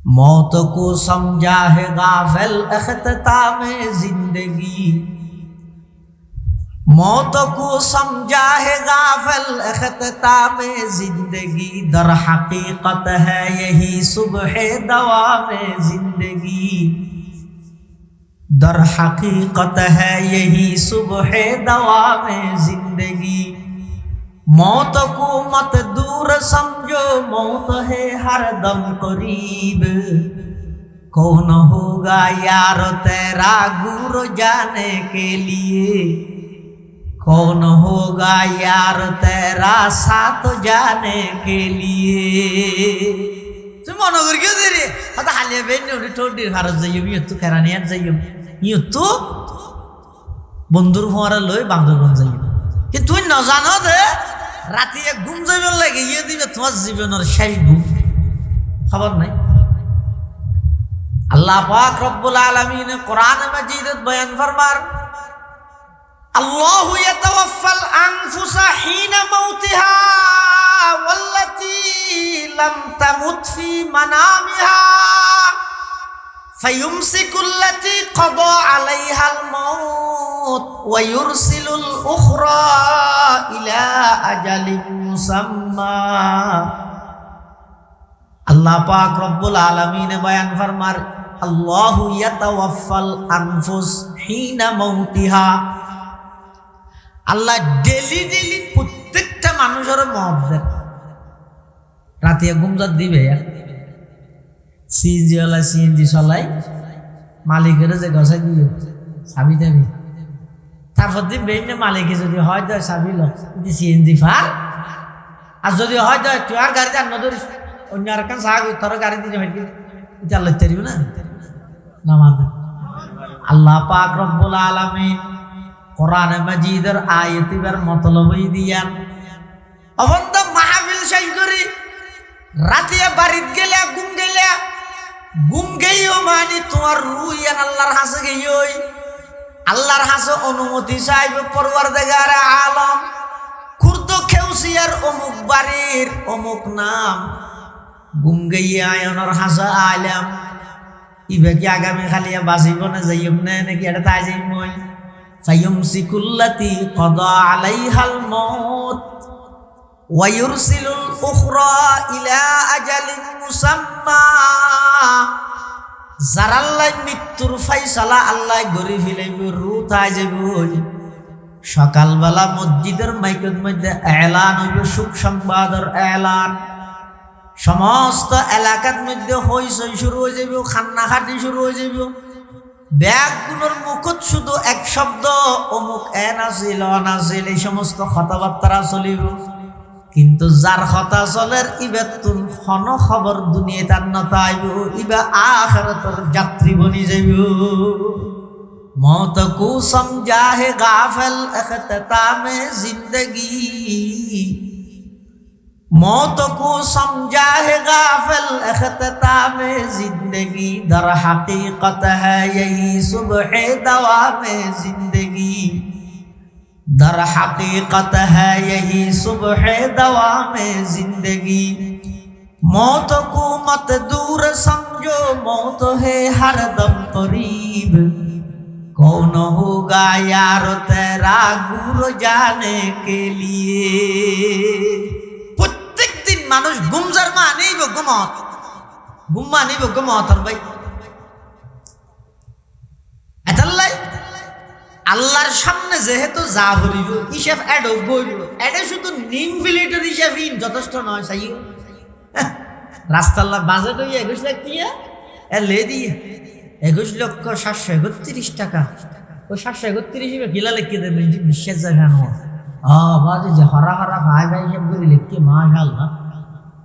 मौत को समझा है गाफिल इख्तिताम जिंदगी, मौत को समझा है गाफिल इख्तिताम जिंदगी, दर हकीकत है यही सुबह दवाम जिंदगी, दर हकीकत है यही सुबह दवाम जिंदगी। मौत को मत दूर समझो, मौत है हर दम करीब, कौन होगा यार तेरा गुर जाने के लिए, कौन होगा यार तेरा साथ जाने के लिए। तुम मनोगर क्यों दे रही है? हालिया बेन ने ठोड़ी भारत जाइयो ये तो करानियान जाइयो ये तो बंदूर फुआरा लई बांदरबन जाइयो कि तुम न जानो दे राती एक घुम যাবে লাগে ये দিবে তোমার জীবনের শেষ ঘুম খবর নাই। আল্লাহ পাক রব্বুল আলামিন কোরআন মাজিদে বয়ান ফরমার আল্লাহু ইয়াতাওয়াফাল আনফুসা হিনা মাউতিহা ওয়াল্লাতী লাম তামুত ফি মানামিহা ফায়ুমসিকুল্লাতী ক্বাদা আলাইহাল মাউত ওয়া ইউরসিলুল উখরা ইলা আজালিম মুসাম্মা। আল্লাহ পাক রব্বুল আলামিন বয়ান ফরমার আল্লাহু ইয়াতাওয়াফাল আনফুস হিনা মাউতিহা, আল্লাহ ডেলি ডেলি প্রত্যেকটা মানুষের মওত দেন। রাতে ঘুম যা দিবে সিএনজি ওয়ালা সিএনজি চলাই মালিকের যে গছাই দিও চাবি দেবে, তারপর দিন বেইনে মালিকে যদি হয় দেয় চাবি ল সিএনজি ফার, আর যদি হয় দেয় তুই আর গাড়ি জান ধরিস অন্য আর কান সাগ তোর গাড়ি দিয়ে হইকি এটা লইতে পারিব না নামাজ। আল্লাহ পাক রব্বুল আলামিন কোরআন মাজিদের আয়াতিবার মতলবই দিয়ান অবন্ধ মাহফিল শেষ করি রাতে বাড়িত গেলে ঘুম গেইও মানে তোমার রুহ ইয়ান আল্লাহর হাসে গেইওই, আল্লাহর হাসে অনুমতি চাইব পরওয়ারদিগার আলম খুরদ খেউসিয়ার অমুক বাড়ির অমুক নাম ঘুম গেইয়া আয়নের হাসে আইলাম ইবে কি আগামী খালিয়া বাঁচিব না যাইম না নাকি এটা তাই যাই মই। ফায়ুমসিকুল্লাতী ক্বাদা আলাইহাল মাউত ওয়া ইউরসিলুল উখরা ইলা আজালিন মুসাম্মা। যার আল্লাহ মৃত্যুর ফাইসালা আল্লাহ গড়ি ফেলাইব রূহ তাই যাব, সকালবেলা মসজিদের মাইকের মধ্যে এলান হইব সুখ সংবাদের এলান, সমস্ত এলাকার মধ্যে হইচই শুরু হয়ে যাব, খান্নাখাটি শুরু হয়ে যাব, ব্যাগগুলোর মুখত শুধু এক শব্দ অমুক এন আছিল অনাছিল এই সমস্ত কথাবার্তা চলিব, কিন্তু যার কথা চলের ইবার তুন খন খবর দুনিয়া তার নতাইব, ইবা আখিরাতের যাত্রী বনি যাইব। মৌত কো সমঝা হে গাফিল ইখতিতামে জিন্দগি, मौत को समझा है गाफिल इख्तितामे जिंदगी, दर हकीकत है यही सुबह दवामे जिंदगी, दर हकीकत है यही सुबह दवामे जिंदगी। मौत को मत दूर समझो, मौत है हर दम करीब, कौन होगा यार तेरा गुर जाने के लिए। মানুষ গুমজার মানেই গুমত, গুম মানেই গুমত আর ভাই এটাল্লাই আল্লাহর সামনে যেহেতু যা হরিব হিসাব এড বইব, এডে শুধু নিম ফিলিটের হিসাব যথেষ্ট নয়। চাই রাস্তাল্লাহ বাজেট হইয়া 21 লাখ দিয়া লে দিয়ে 21,731 টাকা, ওই 731 গিলা লিখে দেবে বিশ্বাস জায়গা নয়। বাজে যে হরা হরা ভাই ভাই হিসাব করে লিখকে মাশাআল্লাহ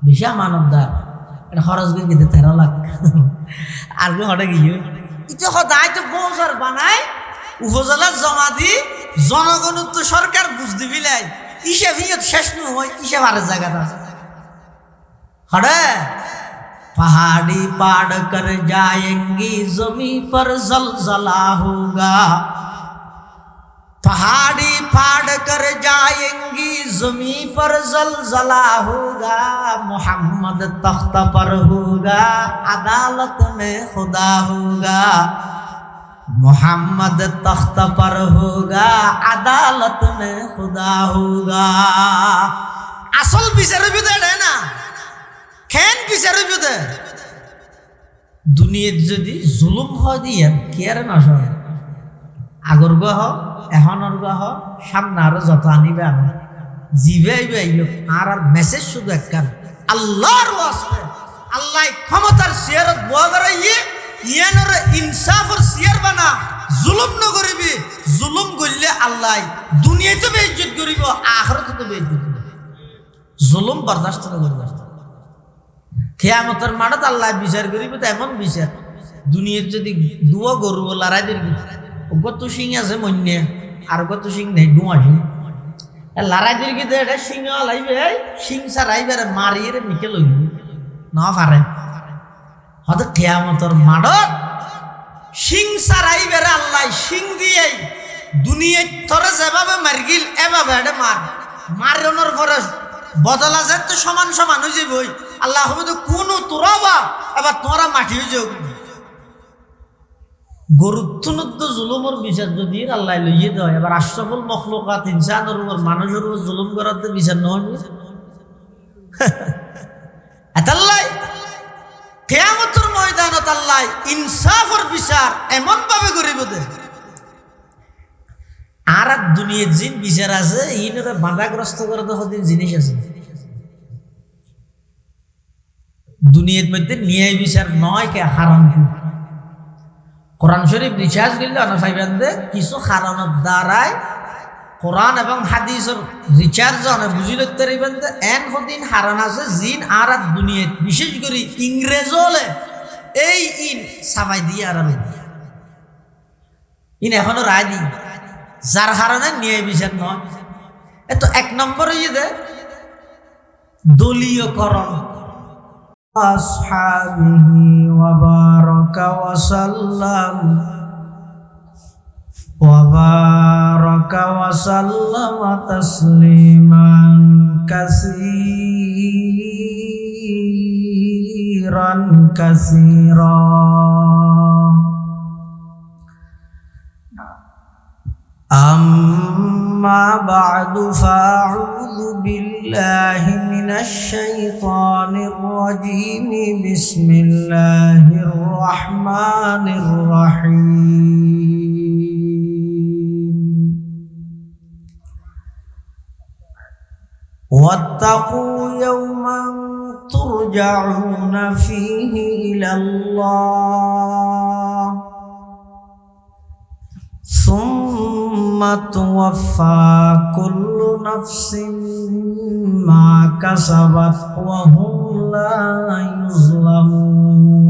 বিশা মানবদার এটা খরচ করে গেছে 13 লাখ আর কি হটে গিয়ে এটা সদায় তো বছর বানায় উপজেলার জমা দি জনগণ তো সরকার বুঝ দিবিলাই হিসাব শেষ নয়, হিসাব আর জায়গাটা হটে। पहाड़ी पाड़ कर जाएंगी जमी पर जलजला होगा, पहाड़ी फाड़ कर जाएंगी ज़मीं पर ज़लज़ला होगा मोहम्मद तख्त पर होगा अदालत में खुदा होगा मोहम्मद तख्त पर होगा अदालत में खुदा होगा আসল বিচারের ভিতরে না খেন বিচারের ভিতরে দুনিয়াত যদি জুলুম হয় দিয়ে কি আর না হয় আগর গহ এখনর গহ সামনে আরো যত আনিবে আনো জিবে আইবে আইলো আর মেসেজ শুধু একখান আল্লাহর ওয়াস্তে আল্লাহ ক্ষমতার শেয়ারত বয়া করাইয়ে ইয়ানোর ইনসাফর শেয়ার বানা জুলুম ন করিবি জুলুম করলে আল্লাহ দুনিয়াতে বেইজ্জত করিব আখিরাতে তো বেইজ্জত করিব জুলুম বরদাস্ত না করবে কিয়ামতের মাঠে আল্লাহ বিচার করিবে এমন বিচার দুনিয়ার যদি দুয়া গরু লড়াই দিবি গত সিং আছে মন্যে আর গত সিং নেই ডুয়া সিং লড়াই দিবি তো এটা সিং লাইবে সিং সারাইবে মারিয়ে মিকে লইবি না পারে হয়তো কিয়ামতের মাঠত সিং সারাইবে আল্লাহ সিং দিয়ে দুনিয়ায় তোরে যেভাবে মারগিল এভাবে এটা মারানোর পরে বদলা যায় তো সমান সমান হয়ে যাবে আল্লাহ হবে তো কোনো তোরা বা এবার তোরা মাটি হয়ে যাও গরুত্বনুদ্ধ জুলুমের বিচার যদি আল্লাহ লইয়ে দেয় এবার আশরাফুল মখলুকাত ইনসানের উপর মানুষের উপর জুলুম করার তো বিচার নয় আল্লাহ কিয়ামতের ময়দানত আল্লাহ ইনসাফের বিচার এমন ভাবে করিব দে আর দুনিয়ার জিন বিচার আছে ইনরে বাধাগ্রস্ত করে তো হদিন জিনিস আছে দুনিয়ার মধ্যে ন্যায় বিচার নয় কে হারাম কোরআন শরীফ রিসার্চ করলে না পাইবেন যে কিছু হারানোর দ্বারায় কোরআন এবং হাদিসের রিচার্জ অনেক বুঝি লিখতে পারবেন যে এন হদিন হারান আছে জিন আর দুনিয়াত বিশেষ করে ইংরেজ হলে এই ইন সামাই দিয়ে আরামে ইন এখনো রায় দিই যার কারণে ন্যায় বিচার নয় এত এক নম্বর হয়ে দে দলীয়করণ আসহাবিহি ওয়া বারাকা ওয়া সাল্লাম ওয়া বারাকা ওয়া সাল্লামা তাসলিমান কাসীরা أما بعد فأعوذ بالله من الشيطان الرجيم بسم الله الرحمن الرحيم واتقوا يوما ترجعون فيه إلى الله ثم توفى كل نفس ما كسبت وهم لا يظلمون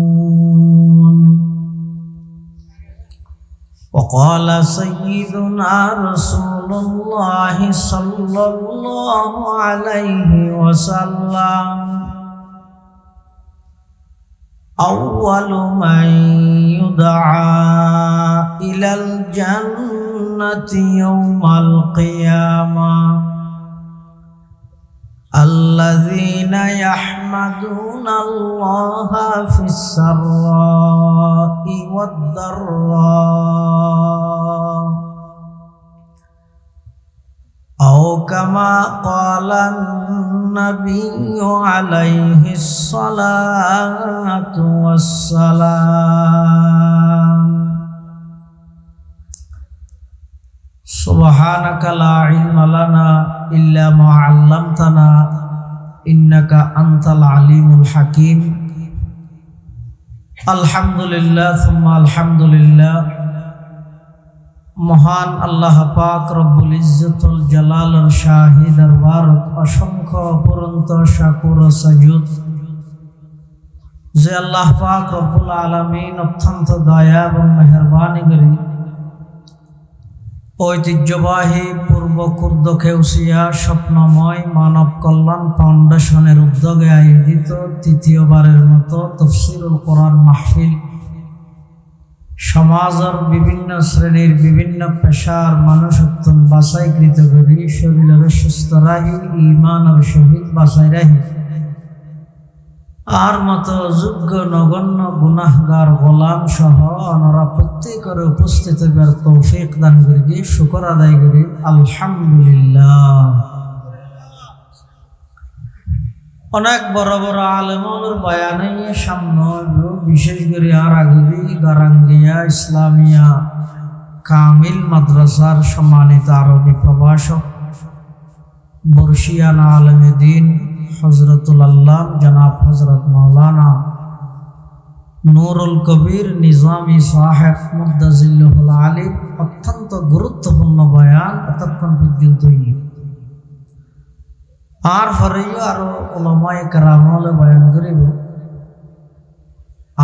وقال سيدنا رسول الله صلى الله عليه وسلم أول من يدعى إلى الجنة يوم القيامة الذين يحمدون الله في السراء والضراء أو كما قال النبي عليه الصلاة والسلام سبحانك لا علم لنا إلا ما علمتنا إنك أنت العليم الحكيم الحمد لله ثم الحمد لله মহান আল্লাহ পাক রব্বুল ইজ্জতুল জালালের শাহী দরবার অসংখ্য অপরন্ত শাকুর ও সাজুদ যে আল্লাহ পাক রব্বুল আলামিন অত্যন্ত দয়া এবং মেহেরবানি করে ঐতিহ্যবাহী পূর্ব কুর্দ খেউসিয়া স্বপ্নময় মানব কল্যাণ ফাউন্ডেশনের উদ্যোগে আয়োজিত তৃতীয়বারের মতো তাফসীরুল কোরআন মাহফিল সমাজের বিভিন্ন শ্রেণীর বিভিন্ন পেশার মানুষ উত্তম বাছাইকৃত করি শরীরের সুস্থ রাহি ইমানের সহিত বাছাই রাহি আর মতো যোগ্য নগণ্য গুনাহগার গোলাম সহ ওনারা প্রত্যেকের উপস্থিত হইবার তৌফিক দান করি শুকর আদায় করি আলহামদুলিল্লাহ। অনেক বড় বড় আলেমুলের বয়ানে সামনে বিশেষ করে আর আগবি গারাঙ্গিয়া ইসলামিয়া কামিল মাদ্রাসার সম্মানিত আরবি প্রভাষক বর্ষিয়ানা আলেমে দিন হজরতুল আল্লাহ জনাব হজরত মৌলানা নুরুল কবির নিজামী সাহেব মুদ্দাজিল্লুল আলীর অত্যন্ত গুরুত্বপূর্ণ বয়ান এতক্ষণ পর্যন্ত আর পরেও আরো ওলামায়ে কেরামলে বয়ান করিব।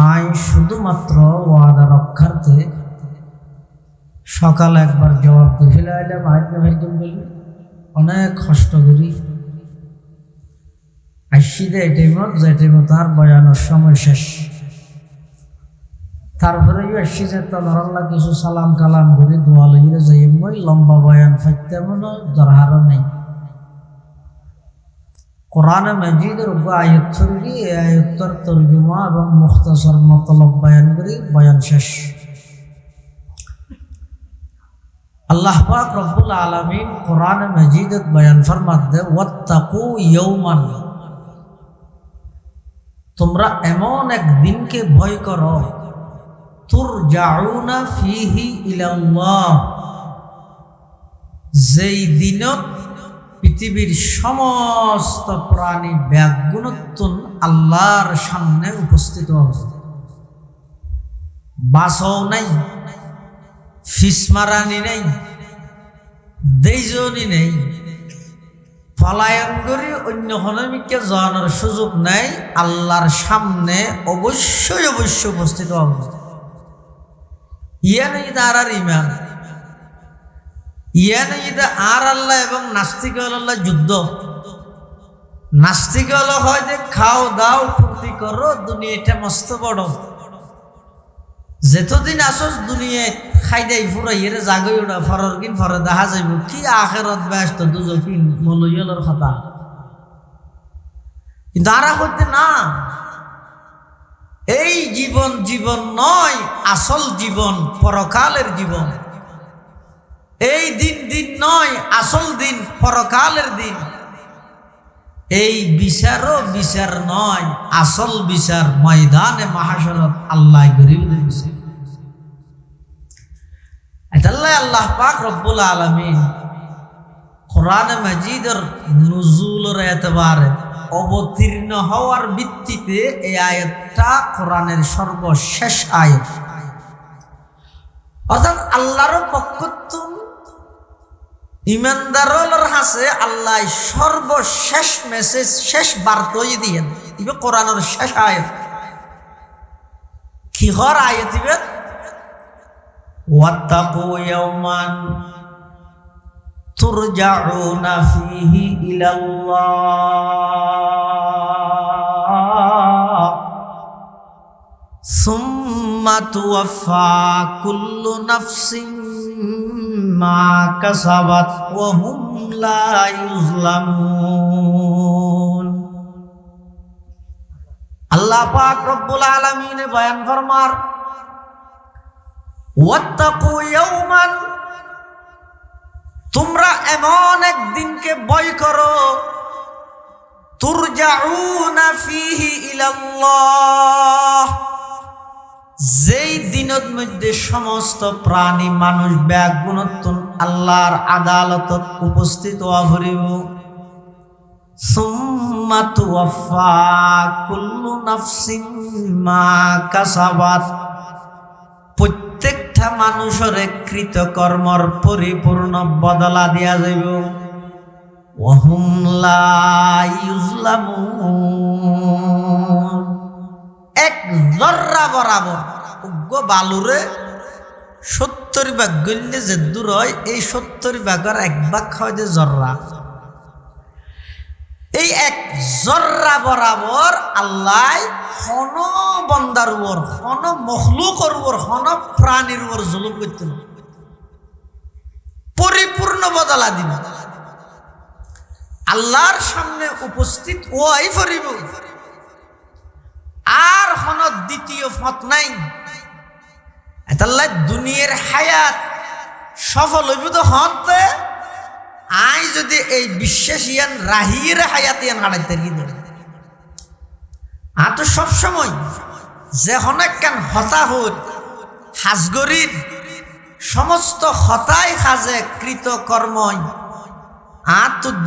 আই শুধুমাত্র ওয়াদা রক্ষার্থে সকালে একবার জবাব দিয়ে ফেলাইলাম আইতাম বলি অনেক কষ্ট করি আইসিদে এটাইমত যেটাইমত তার বয়ানোর সময় শেষ। তারপরেও আসছি যে তোমার কিছু সালাম কালাম করে দোয়া লইলে যাই মই লম্বা বয়ান ফাইতে মনে দরহারও নেই। কোরআনে মাজিদের উপর আয়াত ছড়ি এই আয়াতের তরজমা এবং মুখতাসর মতলব বয়ান করি বয়ান শেষ। আল্লাহ পাক রব্বুল আলামিন কোরআনে মাজিদত বয়ান ফরমাতে ওয়াত্তাকু ইয়াওমান, তোমরা এমন এক দিনকে ভয় করো তুরজাউনা ফিহি ইলাল্লাহ, যেই দিনত পৃথিবীর সমস্ত প্রাণী ব্যাগুণোত্তন আল্লাহর সামনে উপস্থিত হবে। বাসও নাই, ফিসমারানি নেই, দেইজনি নেই, পলায়ন করে অন্য হনমিকে যাওয়ার সুযোগ নেই। আল্লাহর সামনে অবশ্যই অবশ্যই উপস্থিত হবে। ইয়া নেই তার আর ইমান, ইয়া নেই আর আল্লাহ এবং নাস্তিক আল্লাহ যুদ্ধ। নাস্তিক হলো হয় যে খাও দাও ফুর্তি করো, দুনিয়াটা মস্ত বড়, যেতদিন আসস দুনিয়ায় খাই দেয় ফুরাইয়ের জাগই ওটা ফরর কিন ফরে দেখা যাইব কি আখেরত ব্যস্ত দুজকিন মলইয়লের কথা। কিন্তু আরা করতে না, এই জীবন জীবন নয়, আসল জীবন পরকালের জীবন। এই দিন দিন নয়, আসল দিন পরকালের দিন। এই বিচারও বিচার নয়, আসল বিচার ময়দানে মাহশরত আল্লাহ গরিবদের বিচার। এটাল্লাই আল্লাহ পাক রব্বুল আলামিন কোরআনে মাজিদের নুজুলের এতবারে অবতীর্ণ হওয়ার ভিত্তিতে এই আয়াতটা কোরআনের সর্বশেষ আয়াত। অর্থাৎ আল্লাহর পক্ষতুন ইমানদারর হাসে আল্লাহ সর্বশেষ মেসেজ, শেষ বার্তাই দিয়ে দিবে কোরআনের শেষ আয়াত। কি হর আয়াত দিবে? ওয়াত্তাকু ইয়াওমান তুরজাউনা ফিহি ইলাল্লাহ সুম্মা তুওয়াফা কুল্লু নাফসিন মা কাসাবাত ওয়া হুম লা ইউজলামুন। আল্লাহ পাক রব্বুল আলামিন বয়ান ফরমার ওয়াত্তাকু ইয়াওমান, তোমরা এমন এক দিনকে ভয় করো তুরজাউনা ফিহি ইলাল্লাহ, যেই দিনের মধ্যে সমস্ত প্রাণী মানুষ ব্যাগুণোত্তন আল্লাহর আদালতত উপস্থিত হইব। সুম্মা তুওয়াফা কুল্লু নাফসিন মা কাসাবাত, প্রত্যেকটা মানুষের কৃতকর্মর পরিপূর্ণ বদলা দিয়া যাইব। ওয়া হুম লা ইউজলামুন, এক জর্রা বরাবর উগ্র বালুরে 70 ভাগ গইলে যে দূর হয়, এই 70 ভাগের 1 ভাগ হয় যে জর্রা। এই এক জর্রা বরাবর আল্লাহ হন বন্দার উপর, হন মখলুকর উপর, হন প্রাণীর উপর জুলুম করতে না, পরিপূর্ণ বদলা দিন। আল্লাহর সামনে উপস্থিত ওয়াই ফরিব, আর হন দ্বিতীয় পথ নাই। এতাল্লাহ দুনিয়ার হায়াত সফল হইব তো হতে আই যদি এই বিশ্বাস ইয়ান রাহির হায়াত ইয়ান হারাইতে গিয়ে তো সবসময় যে অনেক কেন হতাহত হাজগরির সমস্ত হতাই সাজে কৃত কর্মই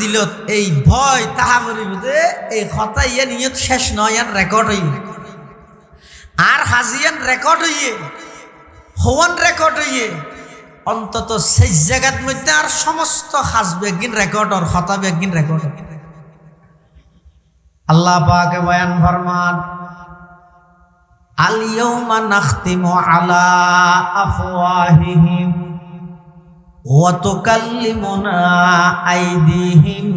দিলত এই ভয় তাহা করিব যে এই হতা ইয়ান ইয়ত শেষ নয়, ইয়ান রেকর্ড হইব, আর হাজিয়ান রেকর্ড হইয়ে হওয়ান রেকর্ড হইয়ে অন্তত সেই জায়গার মধ্যে আর সমস্ত হাসবে একদিন রেকর্ডর হতাবে একদিন রেকর্ড। আল্লাহ পাকে বয়ান ফরমান, আল ইয়াউমা নাখতিমু আলা আফওয়াহিহিম ওয়া তুকাল্লিমুনা আইদিহিম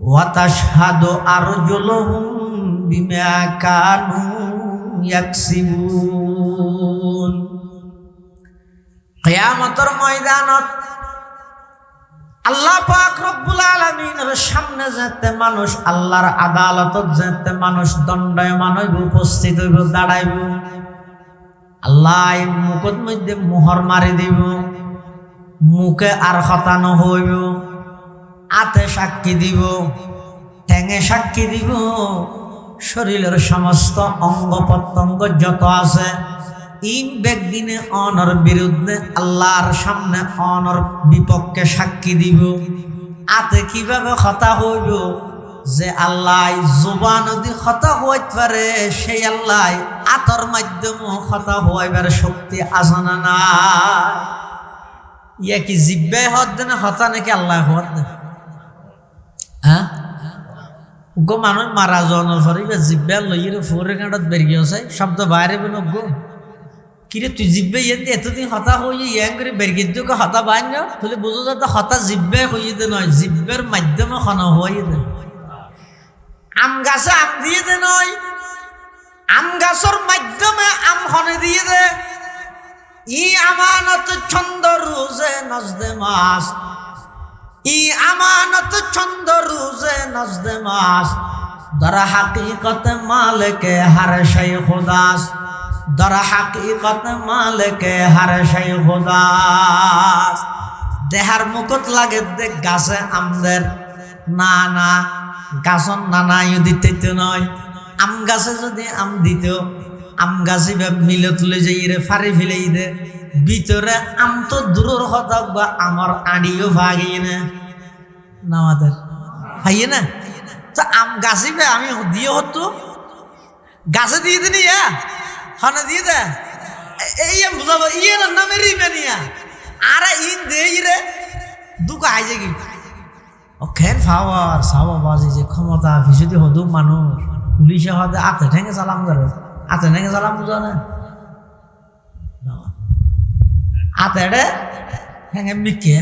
ওয়া তাশহাদু আরজুলুহুম বিমা কানু ইয়াকসিবুন। কিয়ামতের ময়দানত আল্লাহ পাক রব্বুল আলামিনের সামনে যেতে মানুষ, আল্লাহর আদালতত যেতে মানুষ দণ্ডায়মান হইব, উপস্থিত হইব, দাঁড়াইব। আল্লাহ মুখের মধ্যে মোহর মারি দিব, মুখে আর হতানো হইব, হাতে সাক্ষী দিব, ঠ্যাঙে সাক্ষী দিব, শরীরের সমস্ত অঙ্গ প্রত্যঙ্গ যত আছে ইন ব্যক্তিনে অনর বিরুদ্ধে আল্লাহর সামনে অনর বিপক্ষে সাক্ষী দিব। আতে কিভাবে কথা হইব যে আল্লাহ জুবান যদি কথা হইতে পারে, সেই আল্লাহ আতর মাধ্যমে কথা হইবার শক্তি আছে না না? ইয়া কি জিব্বাই হত দেনে হতা নাকি আল্লাহ হত দেন? হ্যাঁ গো মানুষ মারা যাওয়ার পরে জিব্বা লইয়ে ফোরে কাঁটত বেরিয়ে আছে শব্দ বাইরে বেন গো কিরে তুই জিব্বে ইয়ে এতদিন হতা হয়ে ইয়াং করে বেরিয়ে দিকে হতা বাইন না তাহলে বুঝো যাতে হতা জিব্বে হইয়ে দে নয়, জিব্বের মাধ্যমে খানা হইয়ে দে। আম গাছে আম দিয়ে দে নয়, আম গাছের মাধ্যমে আম হনে দিয়ে দে। ই আমানত ছন্দ রুজে নজদে মাস, ই আমানত ছন্দ রুজে নজদে মাস, দর হাকিকত মালিকে হর শাই খুদাস, দর হাকিকত মালিকে হর শাই খুদাস। দেহার মুকুট লাগে দে গাছে আমদের না না গাছন নানা দিতে নয়। আম গাছে যদি আম দিত, আম গাছে মিলত লই যাই রে ফারি ফেলেই দে, ভিতরে আম তো দূরের হতা বা আমার আড়িও ভাগিয়ে না আমাদের ভাইয়ে না। তো আম গাছে আমি দিয়ে হতো গাছে দিয়ে দিন ইয়া হনে দিয়ে দে এই বুঝাবো ইয়ে না নামের ইমানিয়া আর ইন দে রে দুকা আইজে কি খেন ফাওয়ার সাওয়া বাজি যে ক্ষমতা ভিসুদি হদু মানুষ পুলিশে হদে আতে ঠেঙে চালাম করে আতে ঠেঙে চালাম বুঝো না আতে রে ঠেঙে মিকে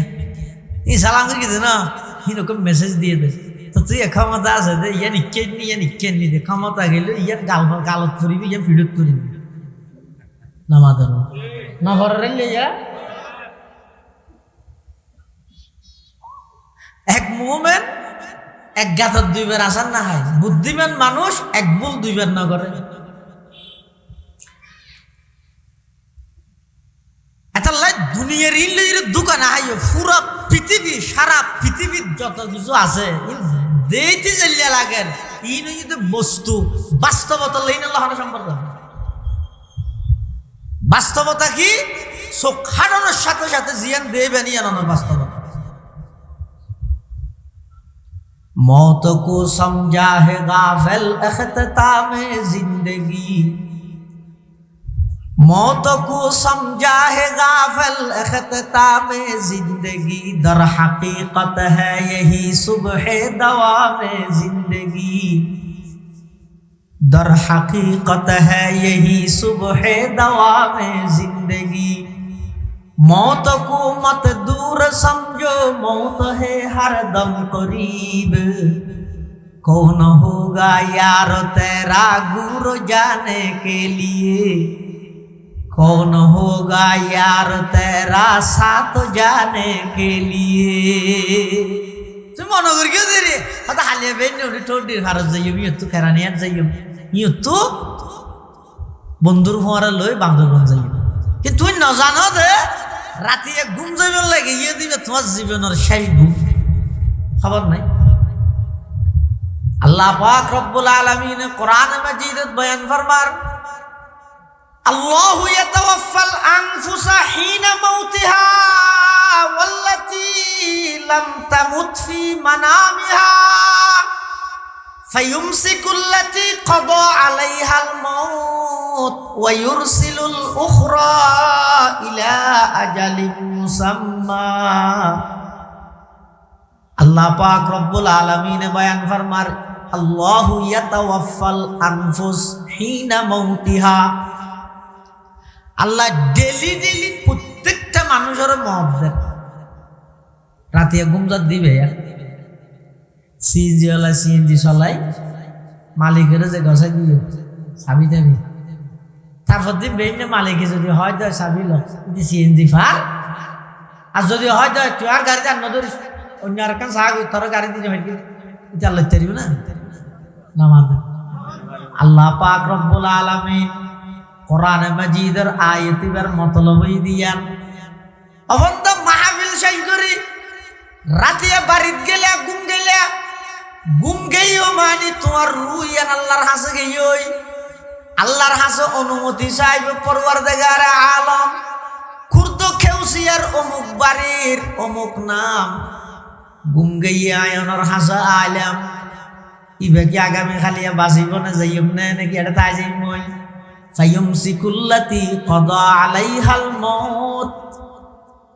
ই সালাম করে দে না হিনকে মেসেজ দিয়ে দে তো তুই ক্ষমতা আছে দে ইয়া নিকেন নি দে ক্ষমতা গেল ইয়ার গালত করিবি ইয়া ফিডত করিবি নামাদের না ভরে ইয়া এক মুমিন এক গাতর দুইবার আসার না হয়। বুদ্ধিমান মানুষ এক ভুল দুইবার না করে। এটা দুনিয়ার ইলের দোকান আইও পুরা পৃথিবী সারা পৃথিবীর যত কিছু আছে দেইতে জেলিয়া লাগেন ইন যদি বস্তু বাস্তবতা লইন আল্লাহর সম্পর্ক। বাস্তবতা কি চোখ খাড়ানোর সাথে সাথে জিয়ান দেবেন ইয়ানোর বাস্তবতা। मौत को समझा है गाफिल इख्तिताम जिंदगी, मौत को समझा है गाफिल इख्तिताम जिंदगी, दर हकीकत है यही सुबह दवाम जिंदगी, दर हकीकत है यही सुबह दवाम जिंदगी। मौत को मत दूर समझो मौत है हर दम करीब, कौन होगा यार तेरा गुरु जाने के लिए कौन होगा यार तेरा साथ जाने के लिए तुम मनो कर क्यों दे रही पता हालिया बेन ने ठोड़ी भारत जाइयो ये तो करानियान जाइयो ये तो बंदूर फुआरा लई बांदरबन जाइयो कि तुम न जानो दे राती एक घुम जाइबो লাগে ये দিবে তোমার জীবনের শেষ ঘুম খবর নাই अल्लाह पाक रब्बुल आलमीन कुरान मजीद बयान फरमार अल्लाहु यतवफ्फल अनफुसा हीना मौतिहा वल्लती लम तमुत फी मनामिहा फयुमसिकुल्लती क़दा अलैहाल मौत व युरसिलुल उखरा इला अजलिन मुसम्मा अल्लाह पाक रब्बुल आलमीन बयान फरमार अल्लाहु यतवफ्फल अनफुस हीना मौतिहा আল্লাহ ডেলি ডেলি প্রত্যেকটা মানুষের মত দেন রাতে ঘুমজাত দিবে সিএনজি ওয়ালা সিএনজি চলাই মালিকের যে গছাই দিও চাবি দেবে তারপর দিবে না মালিকে যদি হয় দেয় চাবি ল সিএনজি ফার আর যদি হয় দেয় তুই আর গাড়ি জান ধরিস অন্য আর কান সাগ তোর গাড়ি দিয়ে হইকি এটা আল্লাহ তেরিও না নামাজ আল্লাহ পাক রব্বুল আলামিন কোরআন মাজিদের আয়াতিবার মতলবই দিয়ান অবন্ধ মাহফিল শেষ করি রাতে বাড়িত গেলে ঘুম গেইও মানে তোমার রুইয়ান আল্লাহর হাসে গেইওই আল্লাহর হাসে অনুমতি চাইব পরওয়ারদিগার আলম খুরদ খেউসিয়ার অমুক বাড়ির অমুক নাম ঘুম গেইয়া আয়নের হাসে আইলাম ইবে কি আগামী খালিয়া বাঁচিব না যাইম না নাকি এটা তাই যাই মই ফায়ুমসিকুল্লাতি ক্বাদা আলাইহাল মাউত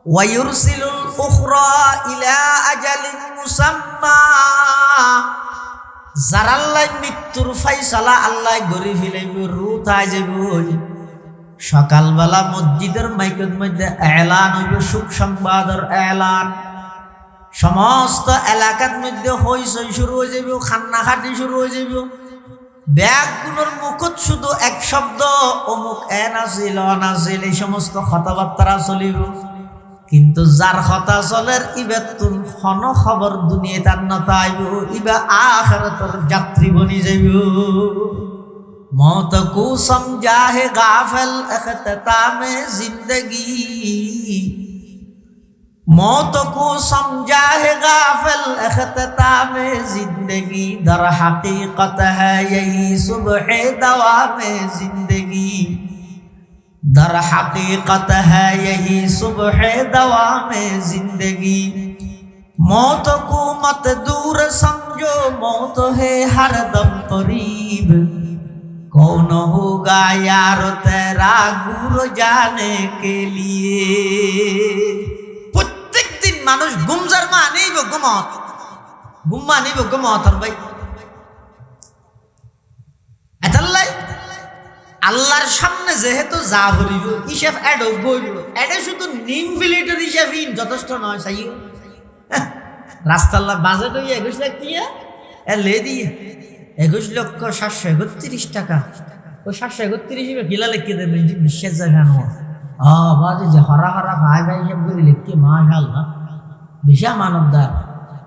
ওয়া ইউরসিলুল উখরা ইলা আজালিন মুসাম্মা যার আল্লাহ মৃত্যুর ফায়সালা আল্লাহ গরি ফেলাইব রূহ তাই যাব সকালবেলা মসজিদের মাইকের মধ্যে এলান হইব সুখ সংবাদের এলান সমস্ত এলাকার মধ্যে হইচই শুরু হয়ে যাব খান্নাখাটি শুরু হয়ে যাব ব্যাগগুলোর মুখত শুধু এক শব্দ অমুক এনাছিল অনাছিল এই সমস্ত কথাবার্তা চলিব কিন্তু যার কথা চলের ইবেতুন খন খবর দুনিয়া তার নতাইব ইবা আখিরাতের যাত্রী বনি যাইব मौत को समझा है गाफिल इख्तिताम जिंदगी मौत को समझा है गाफिल इख्तिताम जिंदगी दर हकीकत है यही सुबह दवाम जिंदगी दर हकीकत है यही सुबह दवाम जिंदगी मौत को मत दूर समझो मौत है हर दम करीब कौन होगा यार तेरा गुरु जाने के लिए प्रत्येक दिन मानुष गुमजार मानेই গুমত গুম মানেই গুমত আর ভাই এতাল্লাই আল্লাহর সামনে যেহেতু যা হইব হিসাব এড হইব এডে শুধু নিম ফিলিটার হিসাবই যথেষ্ট নয় সাইও রাস্তা আল্লাহ বাজেট হইয়া 21 লাখ দিয়া এ লে দিয়ে 21,731 টাকা ওই 731 গিলা লিখে দেবেন যে বিশ্বাস জায়গা নয় বাজে যে হরা হরা ভাই ভাই সব করে লিখকে মাশাআল্লাহ বিশা মানবদার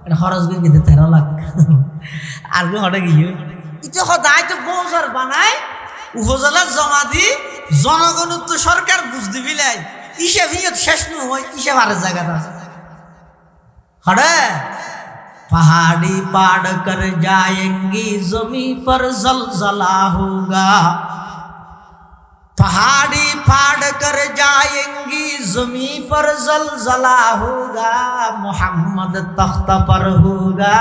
এটা খরচ করে দিতে 13 লাখ আর কি হটে গিয়ে এটা সদাই তো বছর বানায় উপজেলা জমা দি জনগণ তো সরকার বুঝ দিবিলাই হিসাব শেষ নয় হিসাব আর জায়গাটা হড়ে पहाड़ी पाड़ कर जाएंगी जमी पर जलजला होगा पहाड़ी फाड़ कर जाएंगी जमी पर जलजला होगा मोहम्मद तख्त पर होगा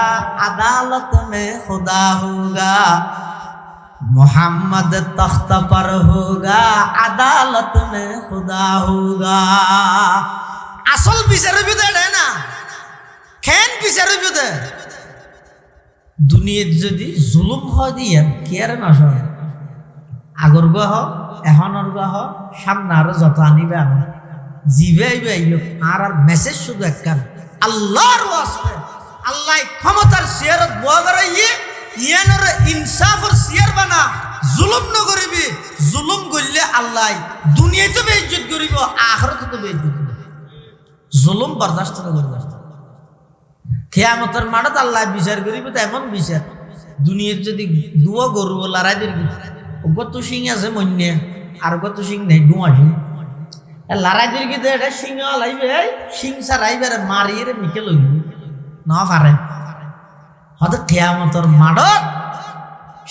अदालत में खुदा होगा मोहम्मद तख्त पर होगा अदालत में खुदा होगा असल বিচার বিধান না কেন বিচার বিধান দুনিয়াত যদি জুলুম হয় দিয়া কি আর না হয় আগর গহ এখনর গহ সামনে আরো যত আনিবে আনো জিবে আইবে আইলো আর মেসেজ শুধু একখান আল্লাহর ওয়াস্তে আল্লাহ ক্ষমতার শেয়ারত বয়া করাইয়ে ইয়ানোর ইনসাফর সিয়ার বানা জুলুম নকরিবি জুলুম করলে আল্লাহ দুনিয়ায় তো বেইজ্জত করিব আখিরাতে তো বেইজ্জত করিব জুলুম বরদাস্ত করবে কিয়ামতের মাঠত আল্লাহ বিচার করিব এমন বিচার দুনিয়ার যদি দুয়া গরু লড়াই দিবি গত সিং আছে মন্যে আর গত সিং নেই ডুয়া সিং লড়াই দিবি তো এটা সিং লাইবে সিং সারাইবে মারিয়ে মিকে লইবি না পারে হয়তো কিয়ামতের মাঠত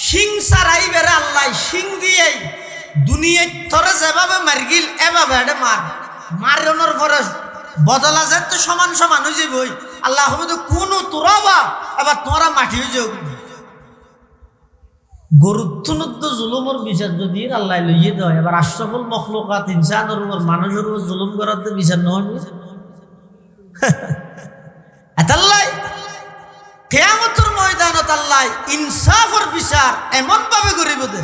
সিং সারাইবে আল্লাহ সিং দিয়ে দুনিয়ায় তোরে যেভাবে মারগিল এভাবে এটা মারানোর পরে বদলা যায় তো সমান সমান হয়ে যাবে আল্লাহ হবে তো কোনো তোরা এবার তোরা মাটি হয়ে যাও গরুত্বনুদ্ধ জুলুমের বিচার যদি আল্লাহ লইয়ে দেয় এবার আশরাফুল মখলুকাত ইনসানের উপর মানুষের উপর জুলুম করার তো বিচার নয় আল্লাহ কিয়ামতের ময়দানত আল্লাহ ইনসাফের বিচার এমন ভাবে করিব দে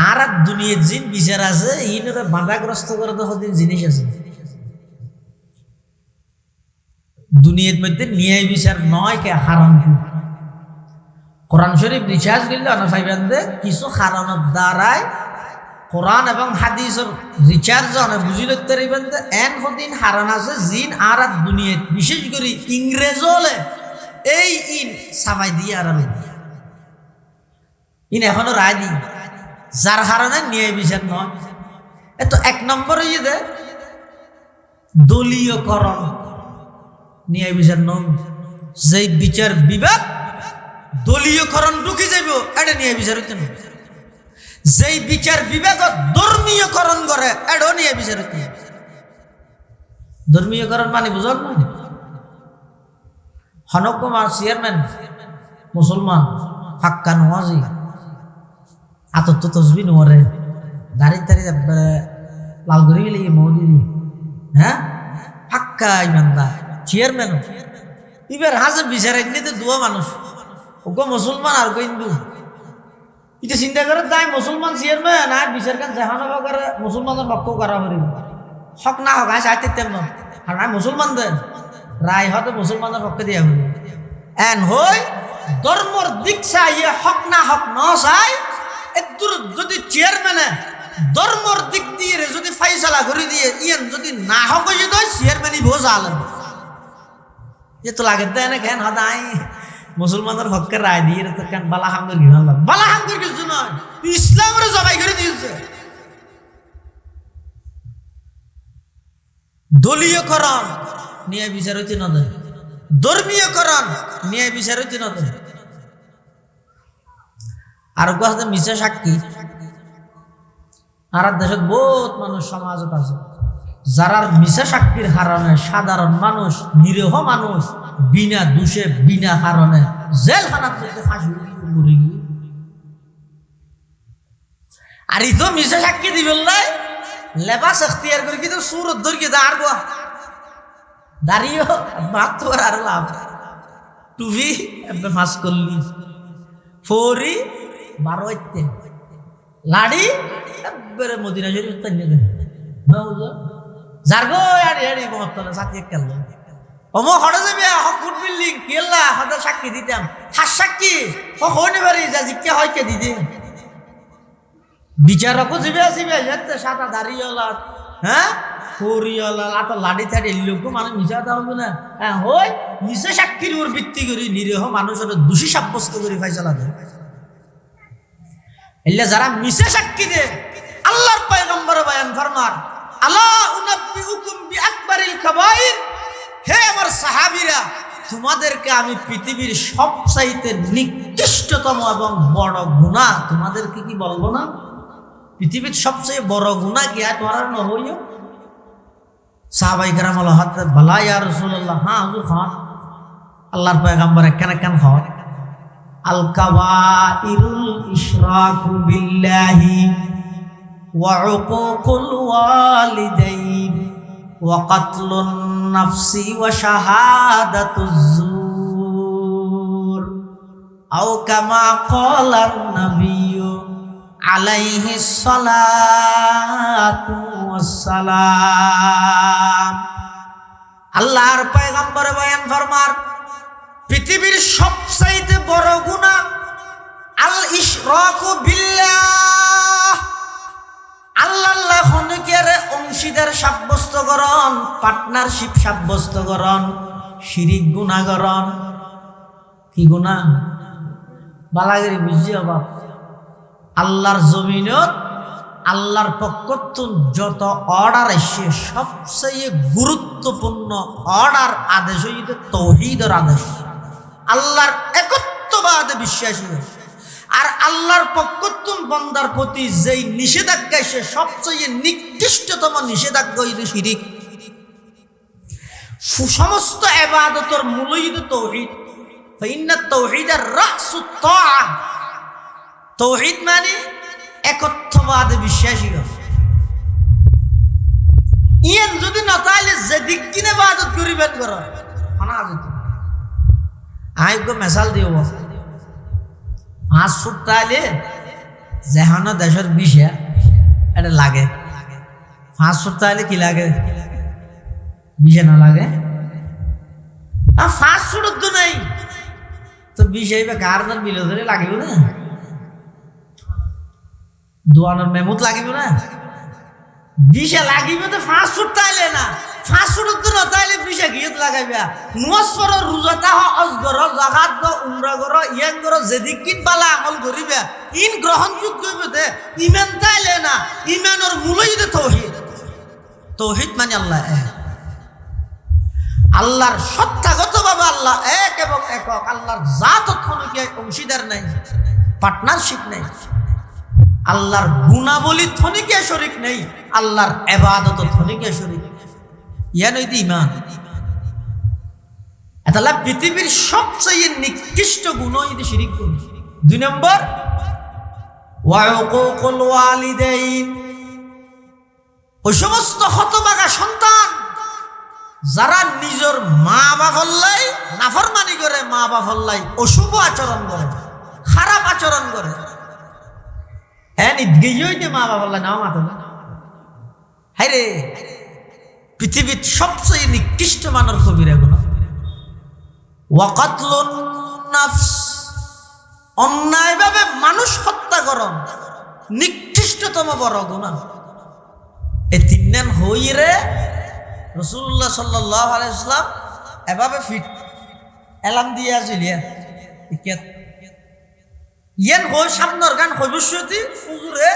আর দুনিয়ার জিন বিচার আছে ইনরে বাধাগ্রস্ত করে তো হদিন জিনিস আছে দুনিয়ার মধ্যে ন্যায় বিচার নয় কে হারাম কোরআন শরীফ রিসার্চ করলে না পাইবেন যে কিছু কারণের দ্বারাই কোরআন এবং হাদিসের রিচার্জ অনেক বুঝি লিখতে পারবেন যে এন হদিন হারান আছে জিন আর দুনিয়াত বিশেষ করে ইংরেজ হলে এই ইন সামাই দিয়ে আর ইন এখনো রায় দিই যার কারণে ন্যায় বিচার নয় এত এক নম্বর হয়ে যে দলীয়করণ ন্যায় বিচার নয় যে বিচার বিভাগ দলীয়করণ ঢুকে যাইব এটা ন্যায় বিচার হইতে না যেই বিচার বিভাগ ধর্মীয়করণ করে এটাও ন্যায় বিচার হইতে না ধর্মীয়করণ মানে বুঝল না হনক কুমার চেয়ারম্যান মুসলমান ফাক্কা নওয়াজি আতর তো তসবি নোয়ারে দাঁড়িয়ে দাঁড়িয়ে লাল করে গেলে মোদি হ্যাঁ ফাক্কা ইমানদার চেয়ারম্যান এবার হাজার বিচার এমনিতে দুয়া মানুষ ওকে মুসলমান আর হিন্দু এটা চিন্তা করে তাই মুসলমান চেয়ারম্যান আর বিচার কান জাহানো করে মুসলমানের পক্ষ করা হরিব হক না হক আয় চাইতে তেমন আর না মুসলমান দেন রায় হতে মুসলমানের পক্ষে দিয়া হরিব এন হই ধর্মর দিক চাইয়ে হক না হক ন চাই এদুর যদি চেয়ারম্যানে ধর্মর দিক দিয়ে যদি ফাইসালা করে দিয়ে ইয়ান যদি না হক হয়ে যায় চেয়ারম্যানই বোঝা আলেন এ তো লাগে দেয় না কেন হদাই মুসলমানের পক্ষে রায় দিয়ে তো কেন বালাহামদের ঘৃণা লাগ বালাহামদের কিছু নয় ইসলামের জবাই করে দিয়েছে দলীয়করণ ন্যায় বিচার হইতে না দেয় ধর্মীয়করণ ন্যায় বিচার হইতে না দেয় আর কথা মিশা সাক্ষী আর দেশত বহুত মানুষ সমাজত আছে যারা মিশা সাক্ষীর কারণে সাধারণ মানুষ নিরীহ মানুষ বিনা দোষে বিনা কারণে জেলখানাত ফাঁসি মরে গিয়ে আর ই তো মিশা সাক্ষী দিবেন নাই লেবাস এখতিয়ার করে কিন্তু সুরত ধর কি আর গো দাঁড়িয়েও মাত তোর আর লাভ টুভি এবার ফাঁস করলি ফরি 12 লাড়ি একবারে মদিনা শরীফ তাইনে দেন না বুঝো যার গো আড়ি মহত্তর সাথী কেল অমো হড়ে যাবে হকুট বিল্ডিং কেল্লা হতে সাক্ষী দিতাম হাস সাক্ষী হনে পারি যা জিজ্ঞা হয় কে দিদি বিচারকও যাবে আসিবে যেতে সাদা দাড়িওয়ালা হ্যাঁ ফরিওয়ালা এত লাড়ি থাড়ি লোক মানুষ মিশা দেওয়া হবে না হ্যাঁ হই মিশে সাক্ষীর উপর ভিত্তি করি নিরীহ মানুষের দোষী সাব্যস্ত করে ফাইসালা দেয় এলে যারা মিশে সাক্ষী দে আল্লাহর পয়গম্বর বয়ান ফরমান আলা উনাব্বিউকুম বিআকবারিল কাবাইর হে আমার সাহাবীরা তোমাদেরকে আমি পৃথিবীর সবচাইতে নিকৃষ্টতম এবং বড় গুনাহ তোমাদেরকে কি বলবো না পৃথিবীর সবচেয়ে বড় গুনাহ কি আর তোমরা না হইও সাহাবায়ে কেরাম বলল হাত বলা ইয়া রাসূলুল্লাহ হ্যাঁ হুজুর খান আল্লাহর পয়গম্বর কেন কেন খাওয়া আল কাবাইরুল ইশরাকু বিল্লাহি ওয়া উকুকুল ওয়ালিদাইন ওয়া কাতলুন নাফসি ওয়া শাহাদাতুজ যুর আও কামা ক্বালা নবিয়্যু আলাইহিস সালাতু ওয়াস সালাম আল্লাহর পয়গম্বর বয়ান ফরমার পৃথিবীর সবচাইতে বড় গুনাহ আল ইশরাকু বিল্লাহ, আল্লাহ হনিকের অংশীদার সাব্যস্ত করণ, পার্টনারশিপ সাব্যস্ত করণ, শিরিক গুনাহ করণ। কি গুনাহ? বালাগিরি বুঝছি অবাক। আল্লাহর জমিনত আল্লাহর পক্ষতুন যত অর্ডার এসে সবচেয়ে গুরুত্বপূর্ণ অর্ডার আদেশ হইতে তৌহিদের আদেশ, আল্লাহর একত্ববাদে বিশ্বাসী। আর আল্লাহর পক্ষতুন বান্দার প্রতি যেই নিষেধাজ্ঞা সে সবচেয়ে নিকৃষ্টতম নিষেধাজ্ঞা হইতে শিরিক। সমস্ত ইবাদতের মূল হইতে তৌহিদ। ফাইন্নাত তাওহীদার রাসুত তাআ, তৌহিদ মানে একত্ববাদে বিশ্বাসী। ইয়ান যদি না তাইলে যে দিক দিনে ইবাদত করিবেন করো খানা যেত। আইগো মেসাল দিও 5 ফুট তাইলে যেহানো দেশের বিষয় এটা লাগে। 5 ফুট তাইলে কি লাগে? বিষয় না লাগে। আর 5 ফুট তো নাই তো বিষয় বা কারণের বিল ধরে লাগিব না, দোয়ানোর মেমুত লাগিব না, বিষয় লাগিব তো 5 ফুট তাইলে না। 5 ফুট তো না তাইলে বিষয় গিয়ত লাগাইবা। নমস্কার রোজাতা অজগর জাগাত গ উমরা গর ইয়ান গর যেদিক কিন পালা আমল করিবা ইন গ্রহণযোগ্য হইবে দে। ঈমান তাইলে না, ঈমানের মূলই দে তৌহিদ। তৌহিদ মানে আল্লাহ এক, আল্লাহর সত্তাগতভাবে আল্লাহ এক এবং একক। আল্লাহর জাতত কোনো কি অংশীদার নাই, পার্টনারশিপ নাই। আল্লাহর গুণাবলী থনিকে শরীক নেই, আল্লাহর ইবাদত থনিকে শরীক। ইয়া নইতে ঈমান। এতালা পৃথিবীর সবচেয়ে নিকৃষ্ট গুণ হইতে শিরিক গুণ। 2 নম্বর ওয়া উকুকুল ওয়ালিদাইন, ওই সমস্ত হতভাগা সন্তান যারা নিজের মা বাপল্লাই নাফরমানি করে, মা বাপল্লাই অশুভ আচরণ করে, খারাপ আচরণ করে। হ্যাঁ নিদগেই মা বাপল্লাই নাও মাথা হাই রে, পৃথিবীর সবচেয়ে নিকৃষ্ট মানের কবিরা গুনাহ। ওয়াকাতলুন নাফস, অন্যায়ভাবে মানুষ হত্যাকরণ নিকৃষ্টতম বড় গুনাহ। এই 3 নাম হই রে রাসূলুল্লাহ সাল্লাল্লাহু আলাইহি ওয়াসাল্লাম এভাবে ফিট এলাম দিয়া ছিলেন। ইয়ান হই সামনের গান ভবিষ্যতি হুজুরে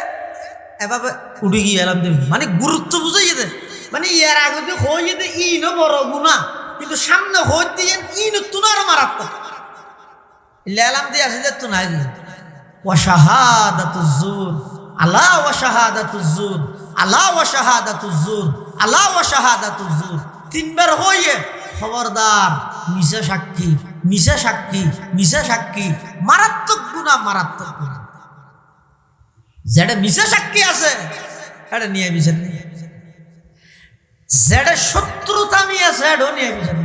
এভাবে উড়ে গিয়ে এলাম দিন, মানে গুরুত্ব বুঝাই দে। মানে ইয়ার আগে যে হই যে ইনো বড় গুনাহ, কিন্তু সামনে হই দিয়ে ইনো তুনার মারাত্মক। এলাম দিয়ে আছে যে তুনাই ওয়া শাহাদাতুজ জুর, আলা ওয়া শাহাদাতুজ জুর, আলা ওয়া শাহাদাতুজ জুর, আলা ওয়া শাহাদাতুজ জুর। 3 বার হইয়ে খবরদার, মিছা সাক্ষী, মিছা সাক্ষী, মিছা সাক্ষী। মারাত্মক গুনাহ, মারাত্মক গুনাহ। যেটা মিছা সাক্ষী আছে এটা নিয়ে বিচার, যেটা শত্রুতামি আছে এটাও নিয়ে বিচার।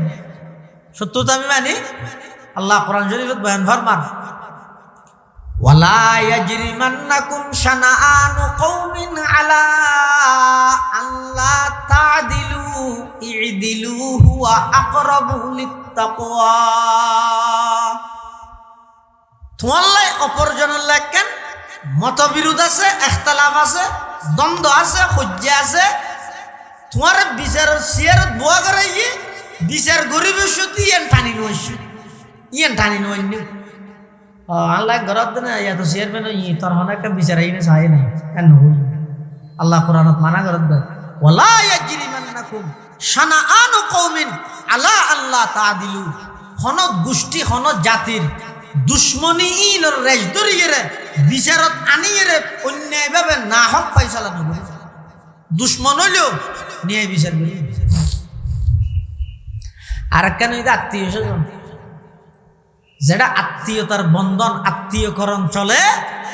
শত্রুতামি মানে আল্লাহ কোরআন শরীফত বয়ান ফরমান ওয়ালা ইয়াজরিমান্নাকুম শানাআনু কওমিন আলা আল্লা তা'দিলু ই'দিলু হুয়া আকরাবু লিত্তাকওয়া। তোমাল্লাই অপরজনের লাগেন মতবিরোধ আছে, ইখতিলাফ আছে, দ্বন্দ্ব আছে, হজ্জা আছে। তোমার বিচারের চেয়ারত বুয়া করে বিচার গরিবের সত্যি ইয়ান টানি নইছে, ইয়ান টানি নইনি। আল্লাহ ঘরত না ইয়া তো চেয়ারম্যান তোর হন একটা বিচার আইনে চাই নাই কেন হই। আল্লাহ কোরআনত মানা করত ওয়ালা ইয়াজরিমান্নাকুম শানাআনু কওমিন আলা আল্লাহ তা'দিলু। হনত গোষ্ঠী হনত জাতির দুশ্মনী ইনর রেশ ধরিয়ে বিচারত আনিয়ে অন্যায়ভাবে না হক ফয়সালা নবী। দুশ্মন হইলেও ন্যায় বিচার করি। আর কেন আত্মীয় স্বজন, যেটা আত্মীয়তার বন্ধন আত্মীয়করণ চলে